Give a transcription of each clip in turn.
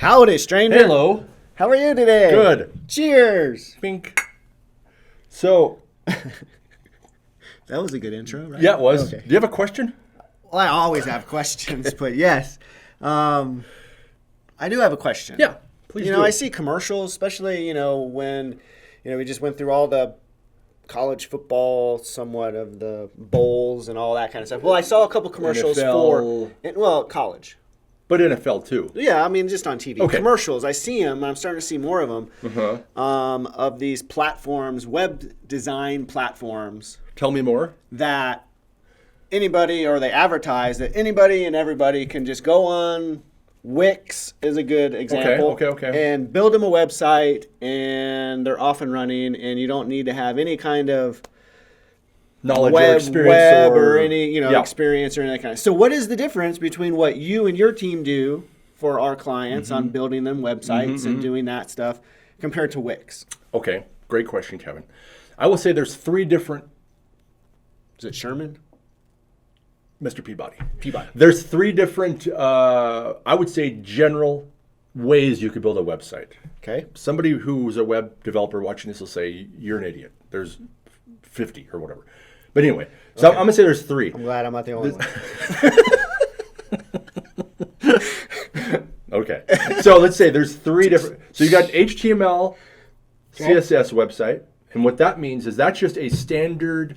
Howdy, stranger. Hello. How are you today? Good. Cheers. Pink. So. That was a good intro, right? Yeah, it was. Okay. Do you have a question? Well, I always have questions, but yes. I do have a question. Yeah, please do. I see commercials, especially, when, we just went through all the college football, somewhat of the bowls and all that kind of stuff. Well, I saw a couple commercials NFL. for college. But NFL too. Yeah, I mean, just on TV. Okay. Commercials, I see them. I'm starting to see more of them. Of these platforms, web design platforms. Tell me more. That anybody, or they advertise that anybody and everybody can just go on. Wix is a good example. Okay. And build them a website, and they're off and running, and you don't need to have any kind of knowledge or experience or any experience or any kind of. So what is the difference between what you and your team do for our clients on building them websites and doing that stuff compared to Wix? Okay, great question, Kevin. I will say there's three different. Is it Sherman? Mr. Peabody. Peabody. There's three different, I would say, general ways you could build a website. Okay. Somebody who's a web developer watching this will say, you're an idiot. There's 50 or whatever. But anyway, so I'm going to say there's three. I'm glad I'm not the only one. Okay. So let's say there's three different. So you got an HTML, CSS website. And what that means is that's just a standard,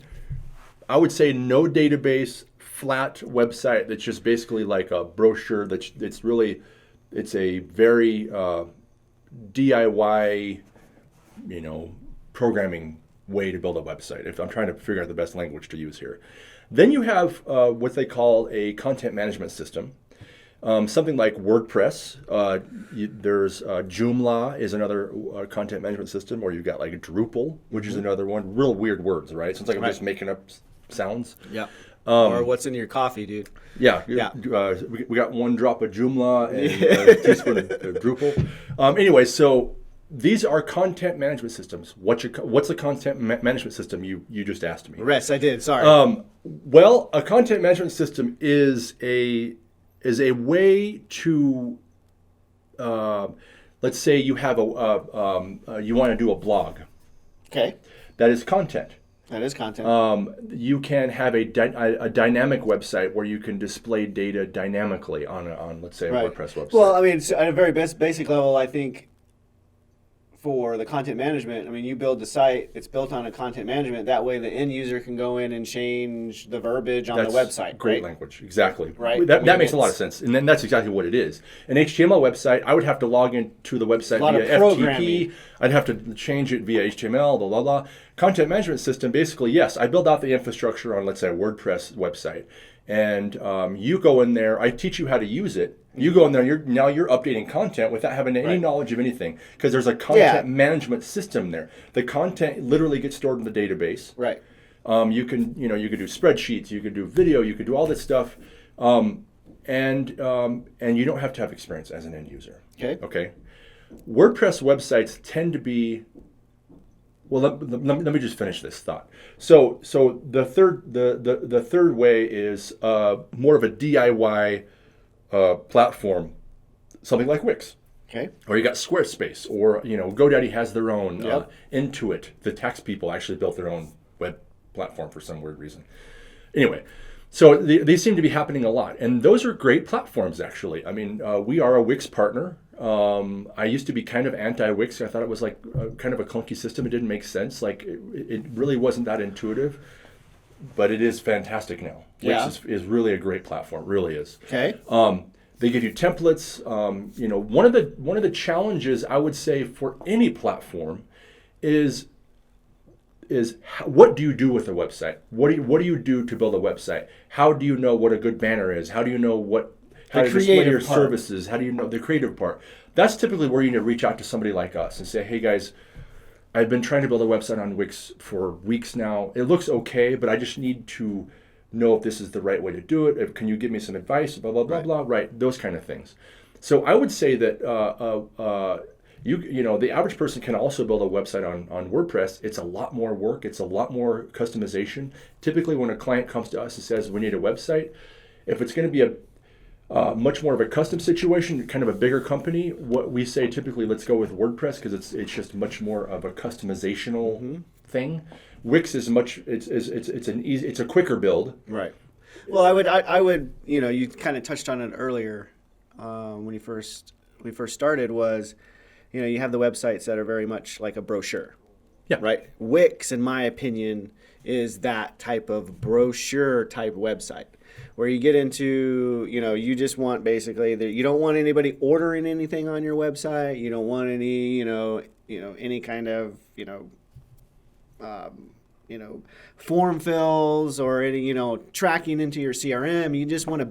I would say, no database, flat website that's just basically like a brochure. It's a very DIY, programming way to build a website, if I'm trying to figure out the best language to use here. Then you have what they call a content management system. Something like WordPress. There's Joomla is another content management system, or you've got like Drupal, which is another one. Real weird words, right? So it's like I'm just making up sounds. Yeah. Or what's in your coffee, dude? Yeah. We got one drop of Joomla and a teaspoon of Drupal. Anyway, so these are content management systems. What's a content management system? You just asked me. Yes, I did. Sorry. Well, a content management system is a way to, let's say you have you want to do a blog. Okay. That is content. That is content. You can have a dynamic website where you can display data dynamically on let's say a WordPress website. Well, I mean, at a very basic level, I think for the content management, I mean, you build the site, it's built on a content management. That way the end user can go in and change the verbiage on the website. Great language. Exactly. Right. That makes a lot of sense. And then that's exactly what it is. An HTML website, I would have to log into the website via FTP. I'd have to change it via HTML, blah, blah, blah. Content management system, basically, yes, I build out the infrastructure on, let's say, a WordPress website. And you go in there, I teach you how to use it. You go in there, you're updating content without having any knowledge of anything, because there's a content management system there. The content literally gets stored in the database. Right. You can do spreadsheets, you can do video, you can do all this stuff, and you don't have to have experience as an end user. Okay. WordPress websites tend to be. Well, let me just finish this thought. So the third way is more of a DIY platform, something like Wix. Okay. Or you got Squarespace, or GoDaddy has their own. Intuit, the tax people actually built their own web platform for some weird reason. Anyway, so these seem to be happening a lot, and those are great platforms actually. I mean, we are a Wix partner. I used to be kind of anti-Wix. I thought it was like kind of a clunky system. It didn't make sense. Like it really wasn't that intuitive, but it is fantastic now. Wix is really a great platform. It really is. Okay. They give you templates. One of the challenges I would say for any platform is what do you do with a website? What do you do to build a website? How do you know what a good banner is? How do you know how to display your services? How do you know the creative part? That's typically where you need to reach out to somebody like us and say, hey guys, I've been trying to build a website on Wix for weeks now. It looks okay, but I just need to know if this is the right way to do it. Can you give me some advice? Blah, blah, blah, blah. Right, those kind of things. So I would say that the average person can also build a website on WordPress. It's a lot more work. It's a lot more customization. Typically when a client comes to us and says, we need a website, if it's going to be much more of a custom situation, kind of a bigger company, what we say typically, let's go with WordPress because it's just much more of a customizational thing. Wix is it's a quicker build. Right. Well, I would, you kind of touched on it earlier when we first started was, you have the websites that are very much like a brochure. Yeah. Right. Wix, in my opinion, is that type of brochure type website where you get into, you just want basically you don't want anybody ordering anything on your website. You don't want any, any kind of, form fills or any, tracking into your CRM. You just want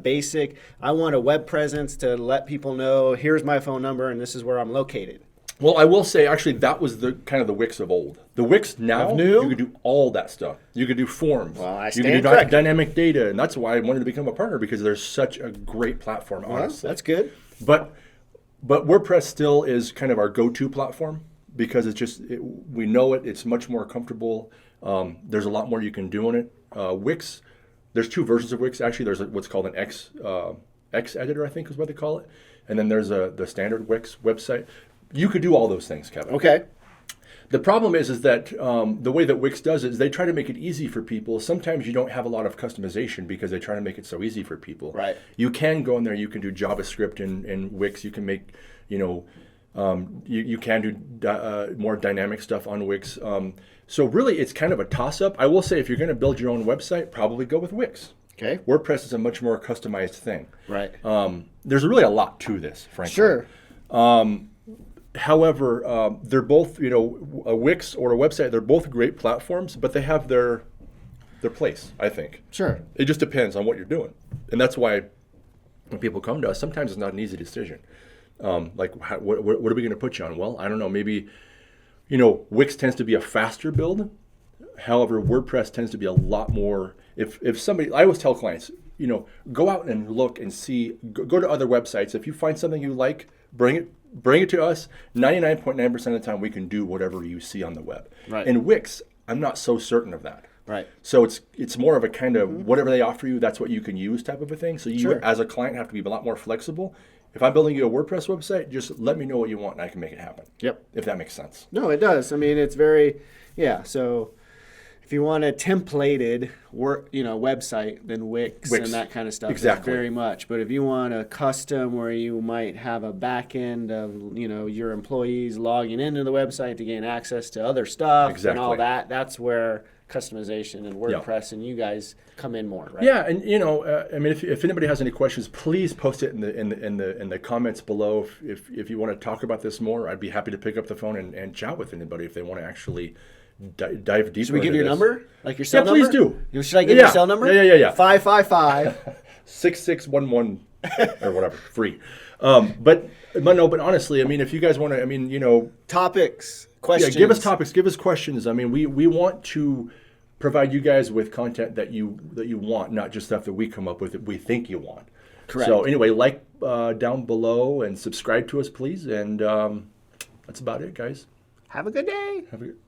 I want a web presence to let people know, here's my phone number and this is where I'm located. Well, I will say, actually, that was the kind of the Wix of old. The Wix now, you could do all that stuff. You could do forms. Well, you could do dynamic data, and that's why I wanted to become a partner because there's such a great platform, honestly. That's good. But WordPress still is kind of our go-to platform because we know it. It's much more comfortable. There's a lot more you can do on it. Wix, there's two versions of Wix. Actually, there's what's called an X editor, I think is what they call it. And then there's the standard Wix website. You could do all those things, Kevin. Okay. The problem is that the way that Wix does it is they try to make it easy for people. Sometimes you don't have a lot of customization because they try to make it so easy for people. Right. You can go in there. You can do JavaScript in Wix. You can make, you can do more dynamic stuff on Wix. So really, it's kind of a toss-up. I will say if you're going to build your own website, probably go with Wix. Okay. WordPress is a much more customized thing. Right. There's really a lot to this, frankly. Sure. However, they're both, a Wix or a website, they're both great platforms, but they have their place, I think. Sure. It just depends on what you're doing. And that's why when people come to us, sometimes it's not an easy decision. What are we going to put you on? Well, I don't know, maybe, Wix tends to be a faster build. However, WordPress tends to be a lot more, if somebody, I always tell clients, go out and look and see, go to other websites. If you find something you like, bring it to us. 99.9% of the time, we can do whatever you see on the web. Right. In Wix, I'm not so certain of that. Right. So it's more of a kind of whatever they offer you, that's what you can use type of a thing. So you, Sure. as a client, have to be a lot more flexible. If I'm building you a WordPress website, just let me know what you want and I can make it happen. Yep. If that makes sense. No, it does. I mean, it's very, so if you want a templated website, then Wix and that kind of stuff Exactly. is very much. But if you want a custom where you might have a back end of, your employees logging into the website to gain access to other stuff and all that, that's where customization and WordPress and you guys come in more, right? Yeah, and if anybody has any questions, please post it in the comments below. If you want to talk about this more, I'd be happy to pick up the phone and chat with anybody if they want to actually dive deeper. Should we give into your this. number? Like your cell number? Yeah, please do. Should I give your cell number? Yeah. 555 6611 or whatever, free. But honestly, if you guys want to, topics, questions. Yeah, give us topics, give us questions. We want to provide you guys with content that you want, not just stuff that we come up with that we think you want. Correct. So anyway, down below and subscribe to us, please. And that's about it, guys. Have a good day. Have a good